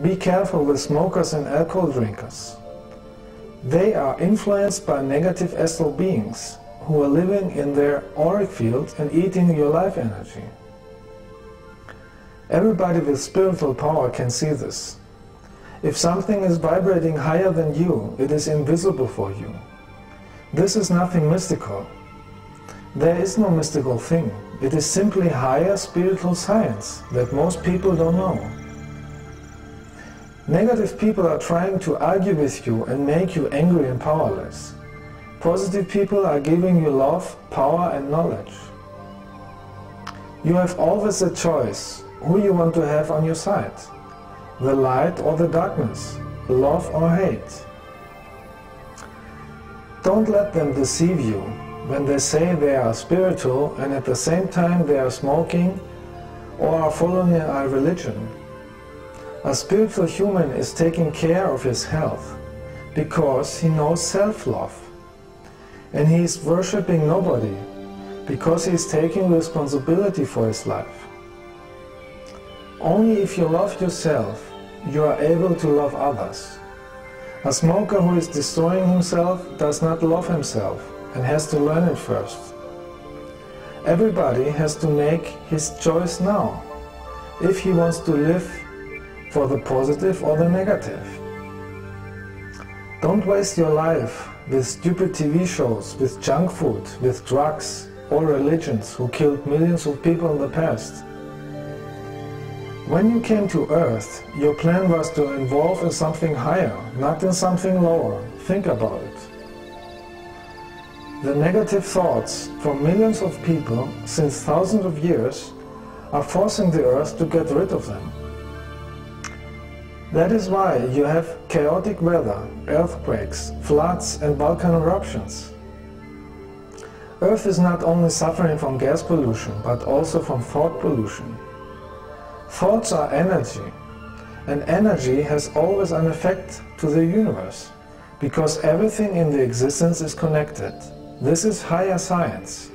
Be careful with smokers and alcohol drinkers. They are influenced by negative astral beings who are living in their auric field and eating your life energy. Everybody with spiritual power can see this. If something is vibrating higher than you, it is invisible for you. This is nothing mystical. There is no mystical thing. It is simply higher spiritual science that most people don't know. Negative people are trying to argue with you and make you angry and powerless. Positive people are giving you love, power and knowledge. You have always a choice who you want to have on your side. The light or the darkness, love or hate. Don't let them deceive you when they say they are spiritual and at the same time they are smoking or are following a religion. A spiritual human is taking care of his health because he knows self-love. And he is worshipping nobody because he is taking responsibility for his life. Only if you love yourself, you are able to love others. A smoker who is destroying himself does not love himself and has to learn it first. Everybody has to make his choice now, if he wants to live for the positive or the negative. Don't waste your life with stupid TV shows, with junk food, with drugs, or religions who killed millions of people in the past. When you came to Earth, your plan was to evolve in something higher, not in something lower. Think about it. The negative thoughts from millions of people since thousands of years are forcing the Earth to get rid of them. That is why you have chaotic weather, earthquakes, floods and volcano eruptions. Earth is not only suffering from gas pollution, but also from thought pollution. Thoughts are energy, and energy has always an effect to the universe, because everything in the existence is connected. This is higher science.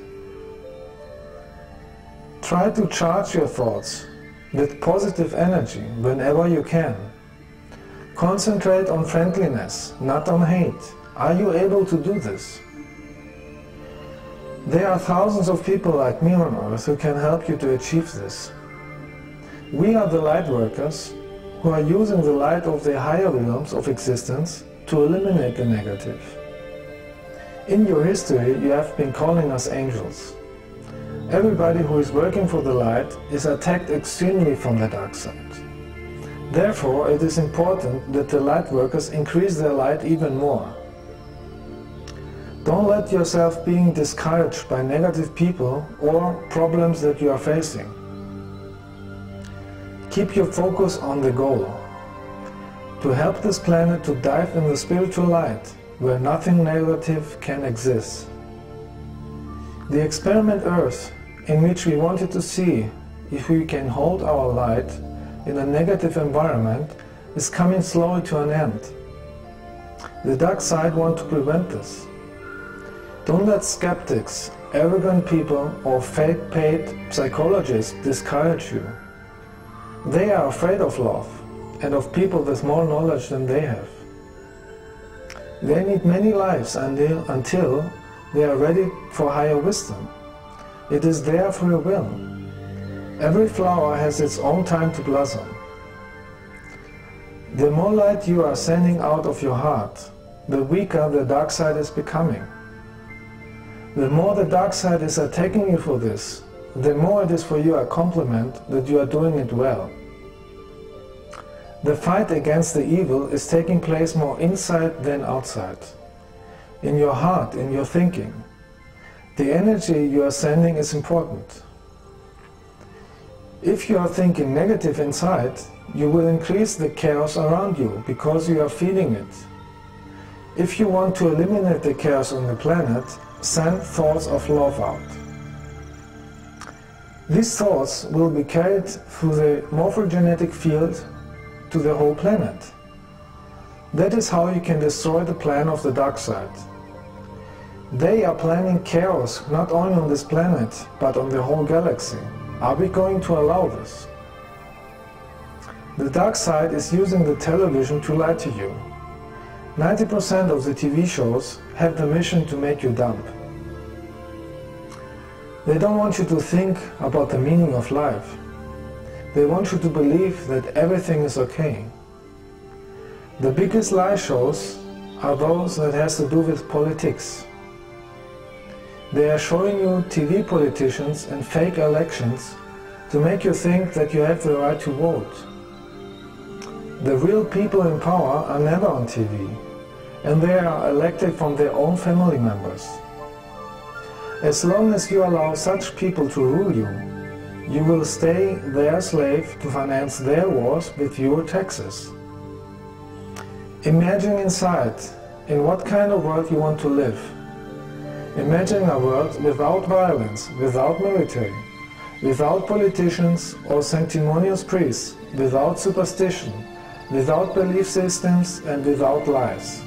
Try to charge your thoughts with positive energy whenever you can. Concentrate on friendliness, not on hate. Are you able to do this? There are thousands of people like me on Earth who can help you to achieve this. We are the light workers who are using the light of the higher realms of existence to eliminate the negative. In your history, you have been calling us angels. Everybody who is working for the light is attacked extremely from the dark side. Therefore, it is important that the light workers increase their light even more. Don't let yourself being discouraged by negative people or problems that you are facing. Keep your focus on the goal, to help this planet to dive in the spiritual light, where nothing negative can exist. The experiment Earth, in which we wanted to see if we can hold our light in a negative environment, is coming slowly to an end. The dark side wants to prevent this. Don't let skeptics, arrogant people or fake-paid psychologists discourage you. They are afraid of love and of people with more knowledge than they have. They need many lives until they are ready for higher wisdom. It is their free will. Every flower has its own time to blossom. The more light you are sending out of your heart, the weaker the dark side is becoming. The more the dark side is attacking you for this, the more it is for you a compliment that you are doing it well. The fight against the evil is taking place more inside than outside. In your heart, in your thinking. The energy you are sending is important. If you are thinking negative inside, you will increase the chaos around you because you are feeding it. If you want to eliminate the chaos on the planet, send thoughts of love out. These thoughts will be carried through the morphogenetic field to the whole planet. That is how you can destroy the plan of the dark side. They are planning chaos not only on this planet, but on the whole galaxy. Are we going to allow this? The dark side is using the television to lie to you. 90% of the TV shows have the mission to make you dumb. They don't want you to think about the meaning of life. They want you to believe that everything is okay. The biggest lie shows are those that has to do with politics. They are showing you TV politicians and fake elections to make you think that you have the right to vote. The real people in power are never on TV, and they are elected from their own family members. As long as you allow such people to rule you, you will stay their slave to finance their wars with your taxes. Imagine inside in what kind of world you want to live. Imagine a world without violence, without military, without politicians or sanctimonious priests, without superstition, without belief systems and without lies.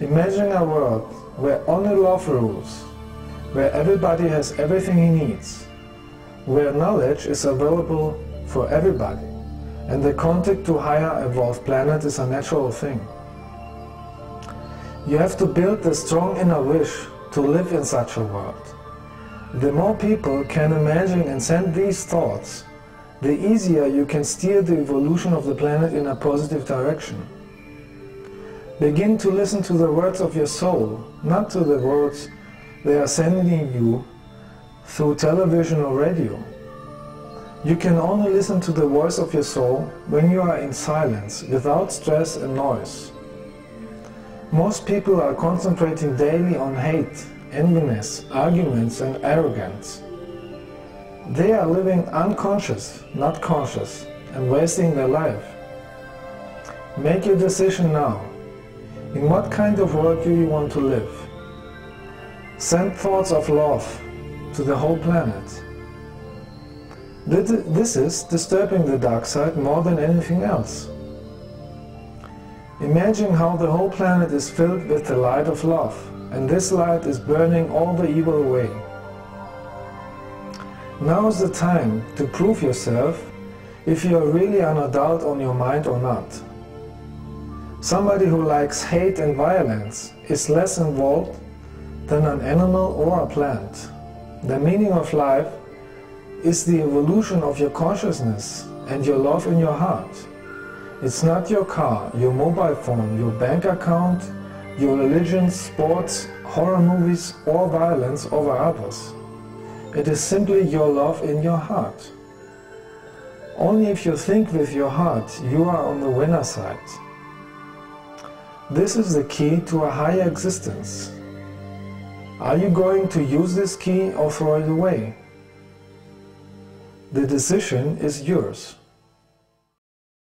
Imagine a world where only love rules, where everybody has everything he needs, where knowledge is available for everybody, and the contact to higher evolved planets is a natural thing. You have to build the strong inner wish to live in such a world. The more people can imagine and send these thoughts, the easier you can steer the evolution of the planet in a positive direction. Begin to listen to the words of your soul, not to the words they are sending you through television or radio. You can only listen to the voice of your soul when you are in silence, without stress and noise. Most people are concentrating daily on hate, enviness, arguments and arrogance. They are living unconscious, not conscious, and wasting their life. Make your decision now. In what kind of world do you want to live? Send thoughts of love to the whole planet. This is disturbing the dark side more than anything else. Imagine how the whole planet is filled with the light of love, and this light is burning all the evil away. Now is the time to prove yourself if you are really an adult on your mind or not. Somebody who likes hate and violence is less involved than an animal or a plant. The meaning of life is the evolution of your consciousness and your love in your heart. It's not your car, your mobile phone, your bank account, your religion, sports, horror movies or violence over others. It is simply your love in your heart. Only if you think with your heart, you are on the winner side. This is the key to a higher existence. Are you going to use this key or throw it away? The decision is yours.